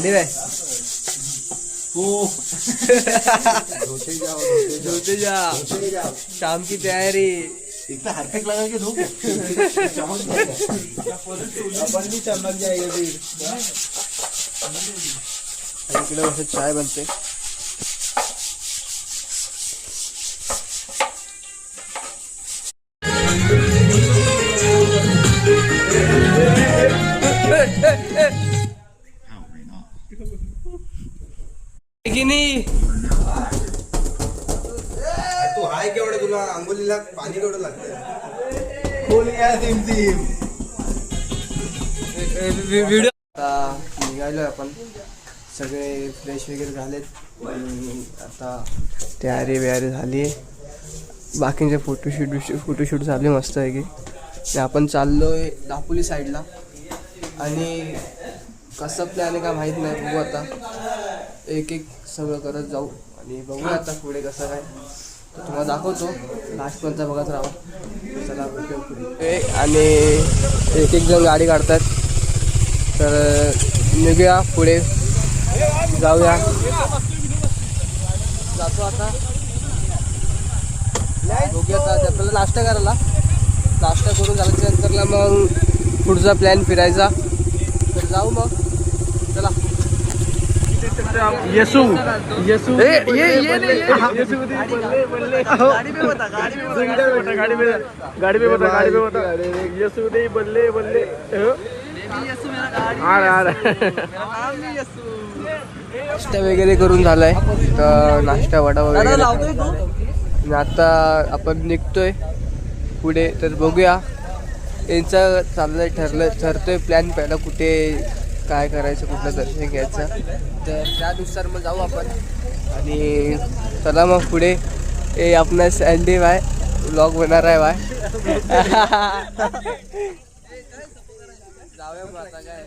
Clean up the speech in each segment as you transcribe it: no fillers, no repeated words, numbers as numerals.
मंदिर आहे हो धोते जा शाम की तयारी एक तो हाथ लगा के धो अपन भी चमक जाएगा फिर इकडे बस चाय बनते की नाही तू हाय केवढं तुला आंघोलीला पाणी केवढं लागतं खोल गया सिम सिम व्हिडिओ आता निघालोय आपण सगळे फ्रेश वगैरे झालेत आणि आता तयारी वयारी झाली आहे बाकींचे फोटोशूट चालू आहे मस्त आहे की आपण चाललोय दापोली साईडला आणि कसं प्लॅन आहे का माहीत नाही बघू आता एक एक सगळं करत जाऊ आणि बघूया आता पुढे कसं काय तर तुम्हाला दाखवतो लास्टपर्यंत बघत राहा चला पुढे आणि एक एक जण गाडी काढतात तर निघूया पुढे जाऊया जातो आता बघूया आता आपल्याला नाश्ता करायला नाश्ता करून झाल्याच्या नंतरला मग पुढचा प्लॅन फिरायचा तर जाऊ मग चला यसू यसू गाड़ी पे बता यसू दे बल्ले बल्ले नाश्ता वगैरे करून झालाय तर नाश्ता वडा वगैरे आता आपण निघतोय पुढे तर बघूया यांचं चाललंय ठरतोय प्लॅन पहिला कुठे काय करायचं कुठलं दर्शन घ्यायचं तर त्यानुसार मग जाऊ आपण आणि चला मग पुढे हे आपला सँडी बाय व्लॉग बनणार आहे बाय जाऊया मग आता काय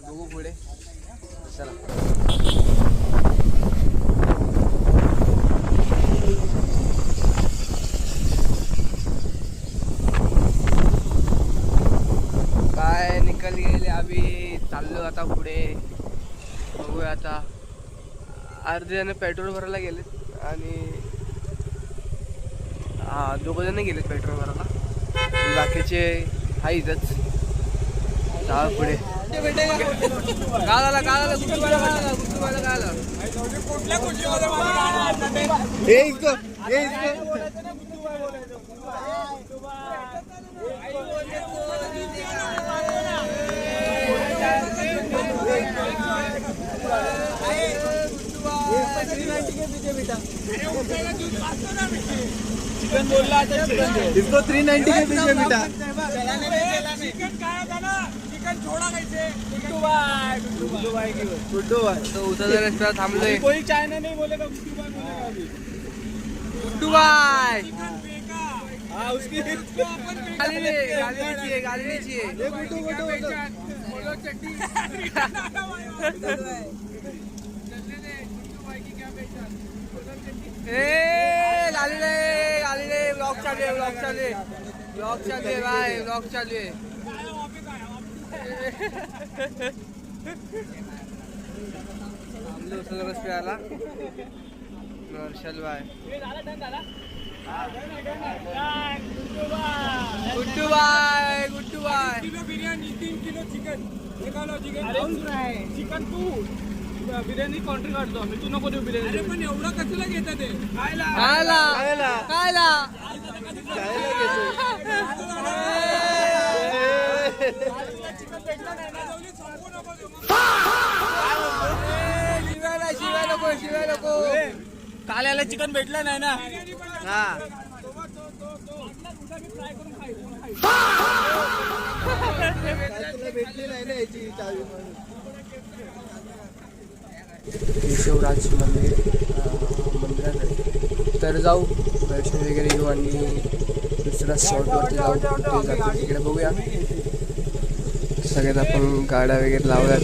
बघू पुढे चला काय निकल गेले आम्ही चाललो आता पुढे बघूया आता अर्धे जण पेट्रोल भरायला गेलेत आणि दोघं जण गेलेत पेट्रोल भरायला बाकीचे हा इथंच जा पुढे काय झालं चिकन बोलला इसको 390 के पीछे बेटा चिकन छोड़ा कैसे गुड्डू भाई तो उधर रेस्टोरेंट थांबलोय कोई चाइना नहीं बोलेगा गुड्डू भाई बोलेगा अभी गुड्डू भाई हाँ उसकी गाली चाहिए गाली ब्लॉग चालू है भाई ब्लॉग चालू है आला नर्शल भाई गुड्डू भाई kilo biryani 3 kilo chicken chicken तू बिर्याणी कॉन्ट्री काढतो मी तू नको देऊ बिर्याणी अरे पण एवढं कसलं घेतात ते खायला शिवाय नको काल याला चिकन भेटलं नाही ना हा भेटली नाही ना याची चावी केशवराज मंदिराकडे तर जाऊ दर्शन वगैरे घेऊ आणि दुसऱ्या स्पॉटवरती जाऊ ते जातो तिकडे बघूया सगळ्यात आपण गाड्या वगैरे लावल्यात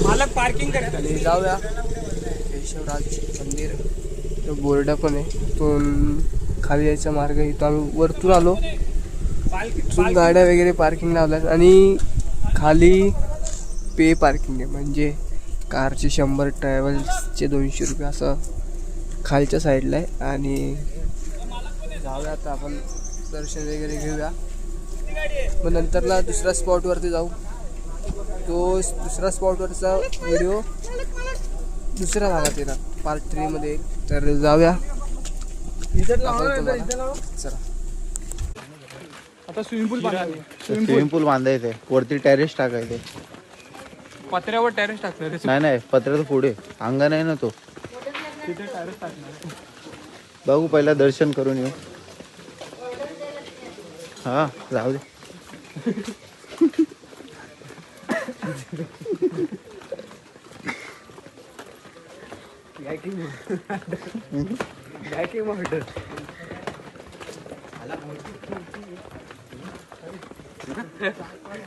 मालक पार्किंग करत आणि जाऊया केशवराज मंदिर तो बोर्ड पण आहे तिथून खाली यायचा मार्ग इथं आम्ही वरतून आलो तिथून गाड्या वगैरे पार्किंग लावल्यात आणि खाली पे पार्किंग आहे, म्हणजे कारचे 100, ट्रॅव्हल्सचे 200 रुपये असं खालच्या साईडला आहे. आणि जाऊया आता आपण दर्शन वगैरे घेऊया, मग नंतरला दुसऱ्या स्पॉटवरती जाऊ. तो दुसऱ्या स्पॉटवरचा व्हिडिओ दुसऱ्या भागात येणार, पार्ट 3 मध्ये येईल. तर जाऊया चला. आता स्विमिंग पूल स्विमिंग पूल बांधायचंय, वरती टेरेस टाकायचे. पत्र्यावर टेरेस टाकलं रे. नाही पत्र्याचं पुढे अंगण आहे ना, तो तिथे टेरेस टाकणार. बघू, पहिला दर्शन करून येऊ. हा जाऊ दे.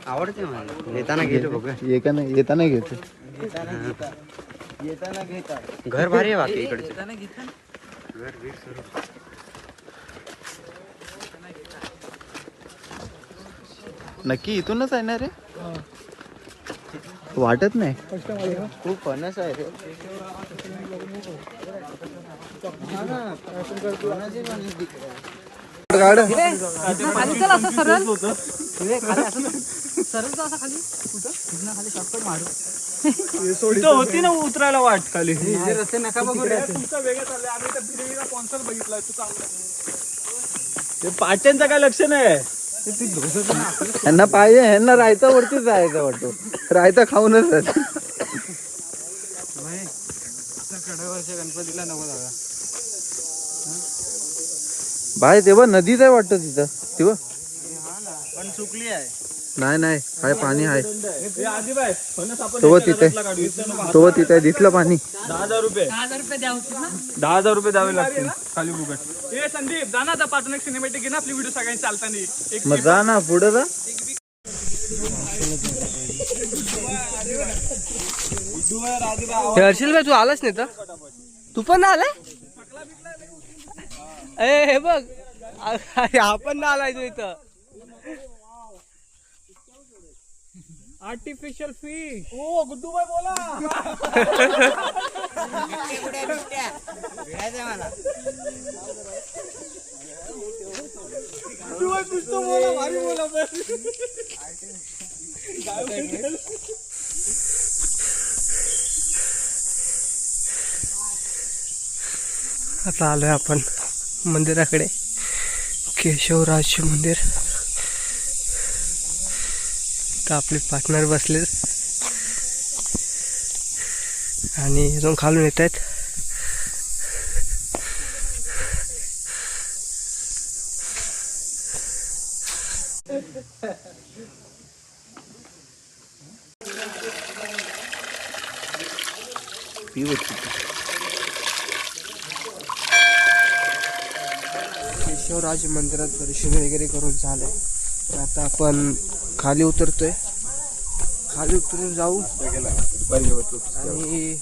आवडते मला. येताना घेतो बघ. येताना घेतो. घर भारी आहे बाकी इकडचे. नक्की इथूनच आहे ना रे? वाटत नाही. खूप फणस आहे रे. होती ना उतरायला वाट खाली. रस्ते नका बघू रे. तुमचा वेगळा चाललाय. आम्ही तर फिरवीला स्पॉन्सर बघितलाय. तू चांगला पाट्यांचं काय लक्ष नाही. ह्यांना पाहिजे, ह्यांना रायता वरतीच जायचं वाटतो. रायता खाऊनच कडेवरच्या गणपतीला नको जागा. बाय तेव्हा नदीच आहे वाटतं तिथं. तेव्हा पण चुकली आहे. नाही हाय, पाणी आहे. आजीबाई फणस आपण तो तिथे दिसलं पाणी. 10,000 रुपये. 10,000 रुपये द्यावे लागतील खाली बुगट. ए संदीप जा ना, आता पाठवून एक सिनेमॅटिक घे ना आपली व्हिडिओ सगळ्यांनी चालताना. मग जा ना पुढे जा. हर्षल भाई तू आलाच नाही तर? तू पण आलाय? हे बघ, आपण ना आलाय तू इथं. Artificial fish. ओ गुड्डू भाई बोला. गुड्डू भाई कुछ तो बोला, भारी बोला. आता आलोय आपण मंदिराकडे, केशवराज मंदिर. तर आपले पार्टनर बसले आणि अजून खालून येत आहेत. केशवराज मंदिरात दर्शन वगैरे करून झालंय. तर आता आपण खाली उतरतोय. खाली उतरून जाऊ आणि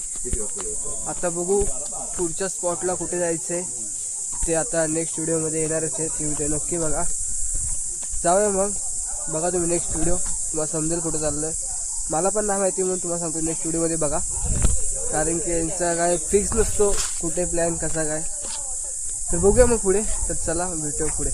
आता बघू पुढच्या स्पॉटला कुठे जायचंय ते आता नेक्स्ट व्हिडिओमध्ये येणारच आहे. ती व्हिडिओ नक्की बघा. जाऊया मग, बघा तुम्ही नेक्स्ट व्हिडिओ, तुम्हाला समजेल कुठं चाललंय. मला पण नाही माहिती म्हणून तुम्हाला सांगतो, नेक्स्ट व्हिडिओमध्ये बघा. कारण की यांचा काय फिक्स नसतो कुठे प्लॅन कसा काय. तर बघूया मग पुढे. तर चला भेटूया पुढे.